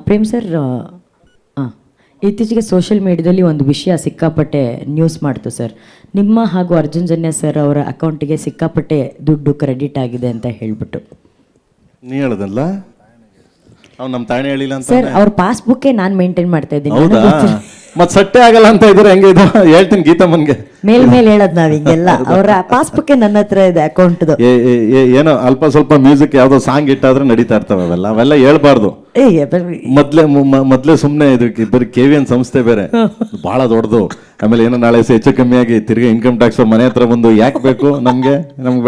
Prem sir, ಇತ್ತೀಚೆಗೆ social ಮೀಡಿಯಾದಲ್ಲಿ ಒಂದು ವಿಷಯ ಸಿಕ್ಕಾಪಟ್ಟೆ ನ್ಯೂಸ್ ಮಾಡ್ತು ಸರ್. ನಿಮ್ಮ ಹಾಗೂ ಅರ್ಜುನ್ ಜನ್ಯ ಸರ್ ಅವರ ಅಕೌಂಟಿಗೆ ಸಿಕ್ಕಾಪಟ್ಟೆ ದುಡ್ಡು ಕ್ರೆಡಿಟ್ ಆಗಿದೆ ಅಂತ ಹೇಳ್ಬಿಟ್ಟು. ನೀ ಹೇಳದಲ್ಲ, ಅವ್ನು ನಮ್ಮ ತಾಣೆ ಹೇಳಿಲ್ಲ ಅಂತ ಸರ್. ಅವ್ರ ಪಾಸ್ಬುಕ್ಕೇ ನಾನು ಮೇಂಟೈನ್ ಮಾಡ್ತಾ ಇದ್ದೀನಿ. ಹೌದಾ? ಮತ್ತೆ ಸಟ್ಟೆ ಆಗಲ್ಲ ಅಂತ ಇದ್ರೆ ಹೆಂಗೆ ಇದು? ಹೇಳ್ತೀನಿ ಗೀತಮ್ಮನ್ಗೆ ಮೇಲ್ ಹೇಳದ್ ನಾವ್ ಹಿಂಗೆಲ್ಲ. ಅವ್ರ ಪಾಸ್ಬುಕ್ಕೇ ನನ್ನ ಹತ್ರ ಇದೆ ಅಕೌಂಟ್ದು. ಏನೋ ಅಲ್ಪ ಸ್ವಲ್ಪ ಮ್ಯೂಸಿಕ್ ಯಾವ್ದೋ ಸಾಂಗ್ ಇಟ್ಟಾದ್ರೆ ನಡೀತಾ ಇರ್ತಾವೆ ಅವೆಲ್ಲ ಹೇಳ್ಬಾರ್ದು. ಮೊದ್ಲೇ ಸುಮ್ನೆ ಇದಕ್ಕೆ ಬರೀ KVN ಸಂಸ್ಥೆ ಬೇರೆ ಬಹಳ ದೊಡ್ಡದು. ಆಮೇಲೆ ಏನೋ ನಾಳೆ ಹೆಚ್ಚು ಕಮ್ಮಿ ಆಗಿ ತಿರ್ಗಿ ಇನ್ಕಮ್ ಟ್ಯಾಕ್ಸ್ ಮನೆ ಹತ್ರ ಬಂದು ಯಾಕೆ ಬೇಕು ನಮ್ಗೆ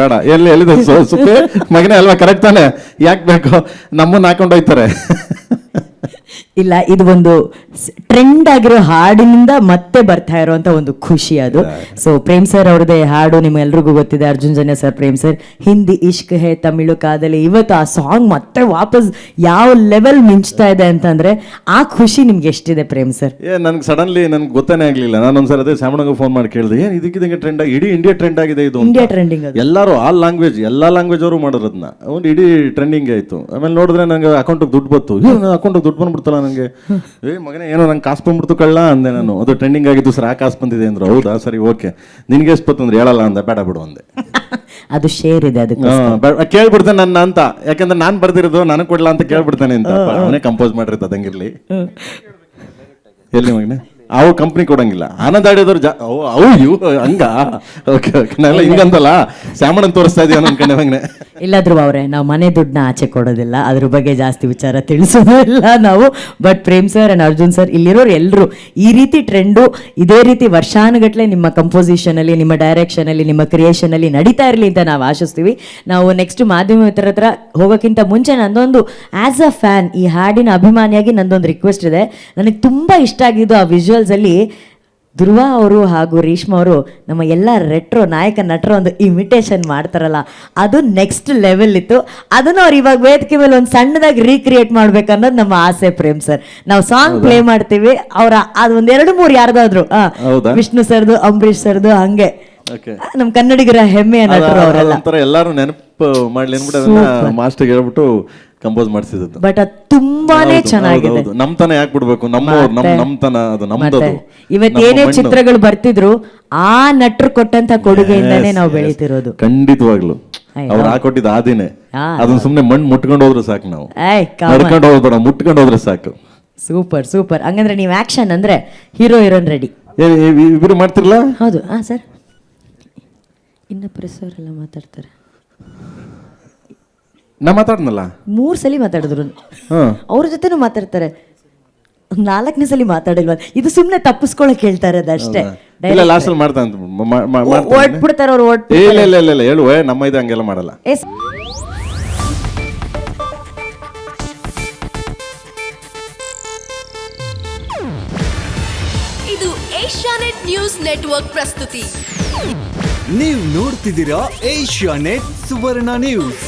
ಬೇಡ ಎಲ್ಲಿದೆ ಸುಪ್ಪೆ ಮಗನೇ ಅಲ್ವಾ, ಕರೆಕ್ಟ್ ತಾನೆ? ಯಾಕೆ ಬೇಕು? ನಮ್ಮನ್ನ ಹಾಕೊಂಡು ಹೋಯ್ತಾರೆ. ಇಲ್ಲ, ಇದು ಒಂದು ಟ್ರೆಂಡ್ ಆಗಿರೋ ಹಾಡಿನಿಂದ ಮತ್ತೆ ಬರ್ತಾ ಇರುವಂತ ಒಂದು ಖುಷಿ ಅದು. ಸೊ ಪ್ರೇಮ್ ಸರ್ ಅವ್ರದೇ ಹಾಡು ನಿಮ್ಗೆಲ್ರಿಗೂ ಗೊತ್ತಿದೆ, ಅರ್ಜುನ್ ಜನ್ಯ ಸರ್, ಪ್ರೇಮ್ ಸರ್, ಹಿಂದಿ ಇಷ್ಕ್ ಹೇ ತಮಿಳು ಕಾದಲಿ. ಇವತ್ತು ಆ ಸಾಂಗ್ ಮತ್ತೆ ವಾಪಸ್ ಯಾವ ಲೆವೆಲ್ ಮಿಂಚ್ತಾ ಇದೆ ಅಂತಂದ್ರೆ ಆ ಖುಷಿ ನಿಮ್ಗೆ ಎಷ್ಟಿದೆ ಪ್ರೇಮ್ ಸರ್? ನನ್ಗೆ ಸಡನ್ಲಿ ನನ್ಗೆ ಗೊತ್ತಾನೆ ಆಗ್ಲಿಲ್ಲ. ನಾನು ಒಂದ್ಸರಿ ಅದೇ ಸಾಮಣ್ಣಗೆ ಫೋನ್ ಮಾಡಿ ಕೇಳಿದೆ, ಏನ್ ಇದಕ್ಕಿದಂಗೆ ಟ್ರೆಂಡ್ ಆಗಿ ಇಡೀ ಇಂಡಿಯಾ ಟ್ರೆಂಡ್ ಆಗಿದೆ ಇದು. ಇಂಡಿಯಾ ಟ್ರೆಂಡಿಂಗ್ ಎಲ್ಲರೂ ಆಲ್ ಲ್ಯಾಂಗ್ವೇಜ್ ಎಲ್ಲಾ ಲ್ಯಾಂಗ್ವೇಜ್ ಅವರು ಮಾಡೋದನ್ನ ಒಂದು ಇಡೀ ಟ್ರೆಂಡಿಂಗ್ ಆಯ್ತು. ಆಮೇಲೆ ನೋಡಿದ್ರೆ ನಂಗೆ ಅಕೌಂಟಿಗೆ ದುಡ್ಡು ಬಂತು. ಅಕೌಂಟಿಗೆ ದುಡ್ಡು ಬಂದ್ಬಿಡ್ತಲ್ಲ ನಂಗೆ. ಮಗನೇ ಏನೋ ನಂಗೆ ಕಾಸು ಬಂದ್ಬಿಡ್ತು ಕಳ್ಳ ಅಂದೆ ನಾನು. ಅದು ಟ್ರೆಂಡಿಂಗ್ ಆಗಿದ್ದು ಸರ್, ಆ ಕಾಸು ಬಂದಿದೆ ಅಂದ್ರು. ಹೌದಾ, ಸರಿ ಓಕೆ, ನಿನ್ಗೆ ಎಷ್ಟು ಬಂತು ಅಂದ್ರೆ ಹೇಳಲ್ಲ ಅಂದೆ. ಬೇಡ ಬಿಡು ಅಂದೆ. ಅದು ಶೇರ್ ಇದೆ ಅದಕ್ಕೆ ಕೇಳ್ಬಿಡ್ತೇನೆ ನನ್ನ ಅಂತ, ಯಾಕಂದ್ರೆ ನಾನ್ ಬರ್ದಿರೋದು ನನಗೆ ಕೊಡ್ಲಾ ಅಂತ ಕೇಳ್ಬಿಡ್ತೇನೆ ಅಂತ. ಅವನೇ ಕಂಪೋಸ್ ಮಾಡಿರೋದು ಅದಂಗಿರ್ಲಿ. ಎಲ್ಲಿ ಮಗನೇ ಅವು ಕಂಪ್ನಿ ಕೊಡಂಗಿಲ್ಲ. ಆನಂದ್ ಆಡಿದವ್ರು ಇವು ಹಂಗ ಓಕೆ ಓಕೆ ನಾನೆಲ್ಲ ಹಿಂಗಂತಲ್ಲ ಸ್ಯಾಮಣ್ಣನ್ ತೋರಿಸ್ತಾ ಇದೀಯ ಅನ್ಕೊಂಡೆ ಮಗನೆ. ಇಲ್ಲಾದ್ರು ಅವ್ರೆ, ನಾವು ಮನೆ ದುಡ್ಡನ್ನ ಆಚೆ ಕೊಡೋದಿಲ್ಲ, ಅದ್ರ ಬಗ್ಗೆ ಜಾಸ್ತಿ ವಿಚಾರ ತಿಳಿಸೋದು ಇಲ್ಲ ನಾವು. But Prem sir and Arjun sir, ಇಲ್ಲಿರೋರು ಎಲ್ಲರೂ ಈ ರೀತಿ ಟ್ರೆಂಡು ಇದೇ ರೀತಿ ವರ್ಷಾನುಗಟ್ಲೆ ನಿಮ್ಮ ಕಂಪೋಸಿಷನ್ ಅಲ್ಲಿ, ನಿಮ್ಮ ಡೈರೆಕ್ಷನ್ ಅಲ್ಲಿ, ನಿಮ್ಮ ಕ್ರಿಯೇಷನ್ ಅಲ್ಲಿ ನಡೀತಾ ಇರಲಿ ಅಂತ ನಾವು ಆಶಿಸ್ತೀವಿ. ನಾವು ನೆಕ್ಸ್ಟ್ ಮಾಧ್ಯಮ ಹತ್ರ ಹೋಗೋಕ್ಕಿಂತ ಮುಂಚೆ ನಂದೊಂದು ಆಸ್ ಅ ಫ್ಯಾನ್, ಈ ಹಾಡಿನ ಅಭಿಮಾನಿಯಾಗಿ ನಂದೊಂದು ರಿಕ್ವೆಸ್ಟ್ ಇದೆ. ನನಗೆ ತುಂಬಾ ಇಷ್ಟ ಆಗಿದ್ದು ಆ ವಿಜುವಲ್ಸ್ ಅಲ್ಲಿ ಧ್ರುವ ಅವರು ಹಾಗೂ ರೇಷ್ಮಾ ಅವರು ನಮ್ಮ ಎಲ್ಲ ರೆಟ್ರೋ ನಾಯಕ ನಟರು ಒಂದು ಇಮಿಟೇಷನ್ ಮಾಡ್ತಾರಲ್ಲ, ಅದು ನೆಕ್ಸ್ಟ್ ಲೆವೆಲ್ ಇತ್ತು. ಅದನ್ನು ಅವ್ರು ಇವಾಗ ವೇದಿಕೆ ಮೇಲೆ ಒಂದು ಸಣ್ಣದಾಗಿ ರೀಕ್ರಿಯೇಟ್ ಮಾಡ್ಬೇಕನ್ನೋದು ನಮ್ಮ ಆಸೆ ಪ್ರೇಮ್ ಸರ್. ನಾವು ಸಾಂಗ್ ಪ್ಲೇ ಮಾಡ್ತೀವಿ, ಅವ್ರ ಅದು ಒಂದ್ 2-3 ಯಾರ್ದಾದ್ರು ವಿಷ್ಣು ಸರ್ದು, ಅಂಬರೀಶ್ ಸರ್ದು, ಹಂಗೆ ನಮ್ ಕನ್ನಡಿಗರ ಹೆಮ್ಮೆಯ ನಟರು ಅವರೆಲ್ಲ ಎಲ್ಲಾರು ನೆನಪು ಮಾಡ್ಲಿ ಅನ್ಬಿಟ್ಟು ಮಾಸ್ಟರ್ ಹೇಳ್ಬಿಟ್ಟು ಕಂಪೋಸ್ ಮಾಡಿಸಿದ್ದು. ಬಟ್ ಅದು ತುಂಬಾನೇ ಚೆನ್ನಾಗಿದೆ. ನಮ್ತನ ಯಾಕೆ ಬಿಡ್ಬೇಕು, ನಮ್ತನ ಅದು ನಮ್ದು. ಇವತ್ತೇನೇ ಚಿತ್ರಗಳು ಬರ್ತಿದ್ರು ಆ ನಟರು ಕೊಟ್ಟಂತ ಕೊಡುಗೆಯಿಂದಾನೇ ನಾವು ಬೆಳೀತಿರೋದು. ಖಂಡಿತವಾಗ್ಲು ಅವ್ರು ಹಾಕೊಟ್ಟಿದ್ದು ಆದಿನೇ. ಅದನ್ನ ಸುಮ್ನೆ ಮಣ್ಣು ಮುಟ್ಕೊಂಡು ಹೋದ್ರೆ ಸಾಕು, ನಾವು ನಡ್ಕೊಂಡು ಹೋಗ್ಬೇಡ, ಮುಟ್ಕೊಂಡು ಹೋದ್ರೆ ಸಾಕು. Super super. ಹಂಗಂದ್ರೆ ನೀವು ಆಕ್ಷನ್ ಅಂದ್ರೆ ಹೀರೋ ಹೀರೋನ್ ರೆಡಿ. ಇಬ್ರು ಮಾಡ್ತಿರ್ಲ? ಹೌದು. ಸರ್, ಇನ್ನ ಪ್ರೆಸ್ ಅವರೆಲ್ಲ ಮಾತಾಡ್ತಾರೆ. ನಾ ಮಾತಾಡ್ನಲ್ಲ 3 ಸಲ ಮಾತಾಡಿದ್ರು, ಅವ್ರ ಜೊತೆನೂ ಮಾತಾಡ್ತಾರೆ. 4ನೇ ಸಲ ಮಾತಾಡಿಲ್ವ? ಇದು ಸುಮ್ನೆ ತಪ್ಪಿಸ್ಕೊಳಕ್ ಹೇಳ್ತಾರೆ ಅದಷ್ಟೇ. ಲಾಸ್ಟ್ ಅಲ್ಲಿ ಮಾಡ್ತಾನೆ ಓಡ್ಬಿಡ್ತಾರೆ ಅವ್ರು. ಇಲ್ಲ ಹೇಳುವ, ನಮ್ಮ ಇದು ಹಂಗೆಲ್ಲ ಮಾಡಲ್ಲ. ಇದು ಏಷ್ಯಾನೆಟ್ ನ್ಯೂಸ್ ನೆಟ್ವರ್ಕ್ ಪ್ರಸ್ತುತಿ. ನೀವು ನೋಡ್ತಿದ್ದೀರಾ ಏಷ್ಯಾನೆಟ್ ಸುವರ್ಣ ನ್ಯೂಸ್.